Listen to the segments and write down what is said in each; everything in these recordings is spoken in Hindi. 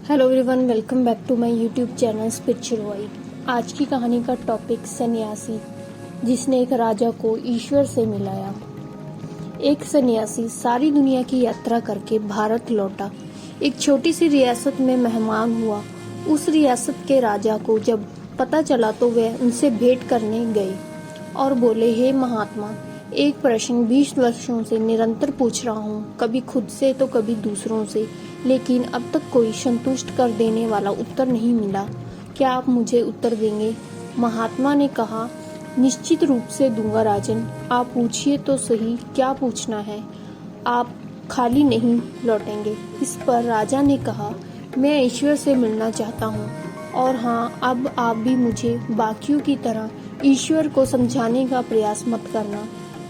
Hello everyone, welcome back to my YouTube channel spiritual vibe. आज की कहानी का टॉपिक सन्यासी जिसने एक राजा को ईश्वर से मिलाया। एक सन्यासी सारी दुनिया की यात्रा करके भारत लौटा। एक छोटी सी रियासत में मेहमान हुआ। उस रियासत के राजा को जब पता चला तो वह उनसे भेंट करने गए और बोले, हे महात्मा, एक प्रश्न 20 वर्षों से निरंतर पूछ रहा हूँ, कभी खुद से तो कभी दूसरों से, लेकिन अब तक कोई संतुष्ट कर देने वाला उत्तर नहीं मिला। क्या आप मुझे उत्तर देंगे? महात्मा ने कहा, निश्चित रूप से दूंगा राजन। आप पूछिए तो सही, क्या पूछना है? आप खाली नहीं लौटेंगे। इस पर राजा ने कहा, मैं ईश्वर से मिलना चाहता हूँ, और हाँ, अब आप भी मुझे बाकियों की तरह ईश्वर को समझाने का प्रयास मत करना।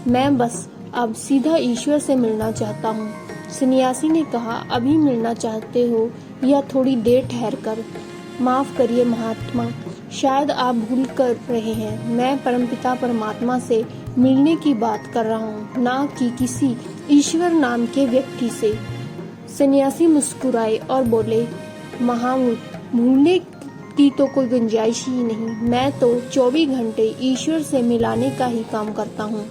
मैं बस अब सीधा ईश्वर से मिलना चाहता हूँ। सन्यासी ने कहा, अभी मिलना चाहते हो या थोड़ी देर ठहर कर? माफ करिए महात्मा, शायद आप भूल कर रहे हैं। मैं परमपिता परमात्मा से मिलने की बात कर रहा हूँ, ना कि किसी ईश्वर नाम के व्यक्ति से। सन्यासी मुस्कुराए और बोले, महामूर्ख, भूलने की तो कोई गुंजाइश ही नहीं। मैं तो 24 घंटे ईश्वर से मिलाने का ही काम करता हूँ।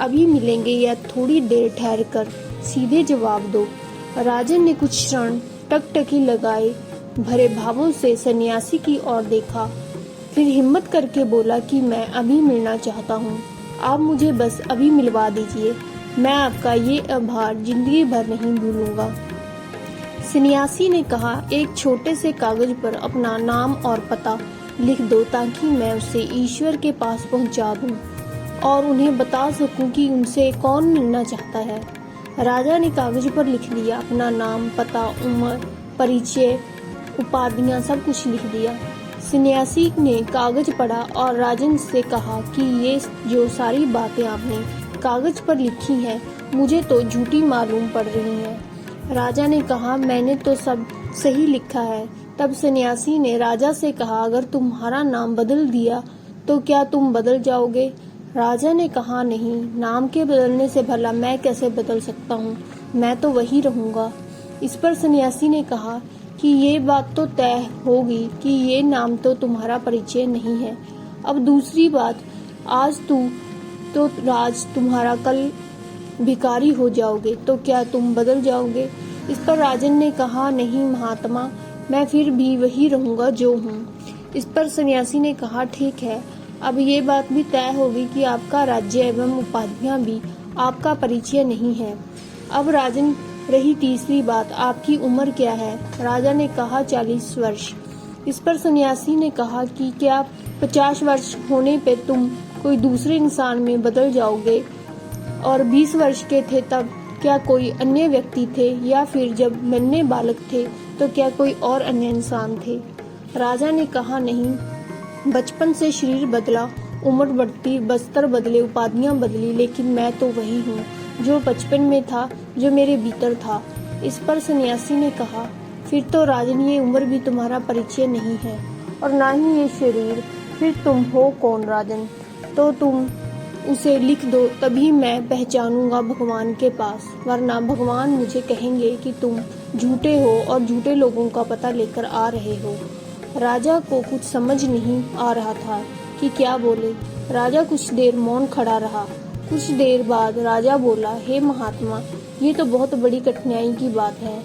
अभी मिलेंगे या थोड़ी देर ठहर कर? सीधे जवाब दो। राजन ने कुछ क्षण टकटकी लगाए भरे भावों से सन्यासी की ओर देखा, फिर हिम्मत करके बोला कि मैं अभी मिलना चाहता हूँ। आप मुझे बस अभी मिलवा दीजिए। मैं आपका ये आभार जिंदगी भर नहीं भूलूंगा। सन्यासी ने कहा, एक छोटे से कागज पर अपना नाम और पता लिख दो ताकि मैं उसे ईश्वर के पास पहुँचा दूँ और उन्हें बता सकूं कि उनसे कौन मिलना चाहता है। राजा ने कागज पर लिख लिया अपना नाम, पता, उम्र, परिचय, उपाधियां, सब कुछ लिख दिया। सन्यासी ने कागज पढ़ा और राजन से कहा कि ये जो सारी बातें आपने कागज पर लिखी हैं, मुझे तो झूठी मालूम पड़ रही हैं। राजा ने कहा, मैंने तो सब सही लिखा है। तब सन्यासी ने राजा से कहा, अगर तुम्हारा नाम बदल दिया तो क्या तुम बदल जाओगे? राजा ने कहा, नहीं, नाम के बदलने से भला मैं कैसे बदल सकता हूँ, मैं तो वही रहूंगा। इस पर सन्यासी ने कहा कि ये बात तो तय होगी कि ये नाम तो तुम्हारा परिचय नहीं है। अब दूसरी बात, आज तू तो राज तुम्हारा, कल भिखारी हो जाओगे, तो क्या तुम बदल जाओगे? इस पर राजन ने कहा, नहीं महात्मा, मैं फिर भी वही रहूंगा जो हूँ। इस पर सन्यासी ने कहा, ठीक है, अब ये बात भी तय होगी कि आपका राज्य एवं उपाधियां भी आपका परिचय नहीं है। अब राजन, रही तीसरी बात, आपकी उम्र क्या है? राजा ने कहा, 40 वर्ष। इस पर सन्यासी ने कहा कि क्या 50 वर्ष होने पे तुम कोई दूसरे इंसान में बदल जाओगे? और 20 वर्ष के थे तब क्या कोई अन्य व्यक्ति थे, या फिर जब नन्हे बालक थे तो क्या कोई और अन्य इंसान थे? राजा ने कहा, नहीं, बचपन से शरीर बदला, उम्र बढ़ती, बस्तर बदले, उपाधियां बदली, लेकिन मैं तो वही हूँ जो बचपन में था, जो मेरे भीतर था। इस पर सन्यासी ने कहा, फिर तो राजन, ये उम्र भी तुम्हारा परिचय नहीं है और ना ही ये शरीर। फिर तुम हो कौन राजन? तो तुम उसे लिख दो, तभी मैं पहचानूंगा भगवान के पास, वरना भगवान मुझे कहेंगे कि तुम झूठे हो और झूठे लोगों का पता लेकर आ रहे हो। राजा को कुछ समझ नहीं आ रहा था कि क्या बोले। राजा कुछ देर मौन खड़ा रहा। कुछ देर बाद राजा बोला, हे महात्मा, ये तो बहुत बड़ी कठिनाई की बात है।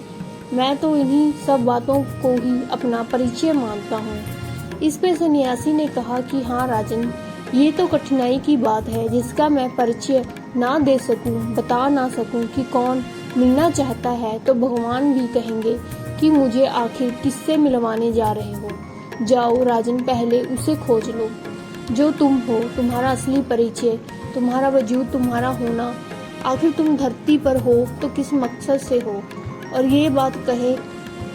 मैं तो इन्हीं सब बातों को ही अपना परिचय मानता हूँ। इस पे सन्यासी ने कहा कि हाँ राजन, ये तो कठिनाई की बात है जिसका मैं परिचय ना दे सकूं, बता ना सकूं कि कौन मिलना चाहता है, तो भगवान भी कहेंगे कि मुझे आखिर किससे मिलवाने जा रहे हो। जाओ राजन, पहले उसे खोज लो जो तुम हो, तुम्हारा असली परिचय, तुम्हारा वजूद, तुम्हारा होना। आखिर तुम धरती पर हो तो किस मकसद से हो? और ये बात कहे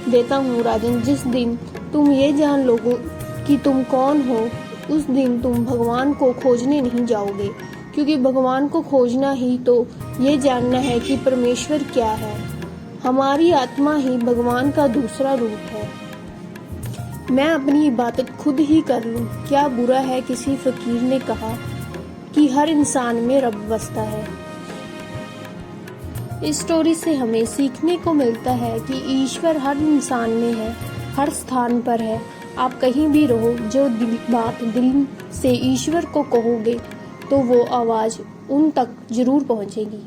देता हूँ राजन, जिस दिन तुम ये जान लोगे कि तुम कौन हो, उस दिन तुम भगवान को खोजने नहीं जाओगे, क्योंकि भगवान को खोजना ही तो ये जानना है कि परमेश्वर क्या है। हमारी आत्मा ही भगवान का दूसरा रूप है। मैं अपनी इबादत खुद ही कर लूं, क्या बुरा है? किसी फकीर ने कहा कि हर इंसान में रब बसता है। इस स्टोरी से हमें सीखने को मिलता है कि ईश्वर हर इंसान में है हर स्थान पर है। आप कहीं भी रहो, जो बात दिल से ईश्वर को कहोगे तो वो आवाज़ उन तक जरूर पहुंचेगी।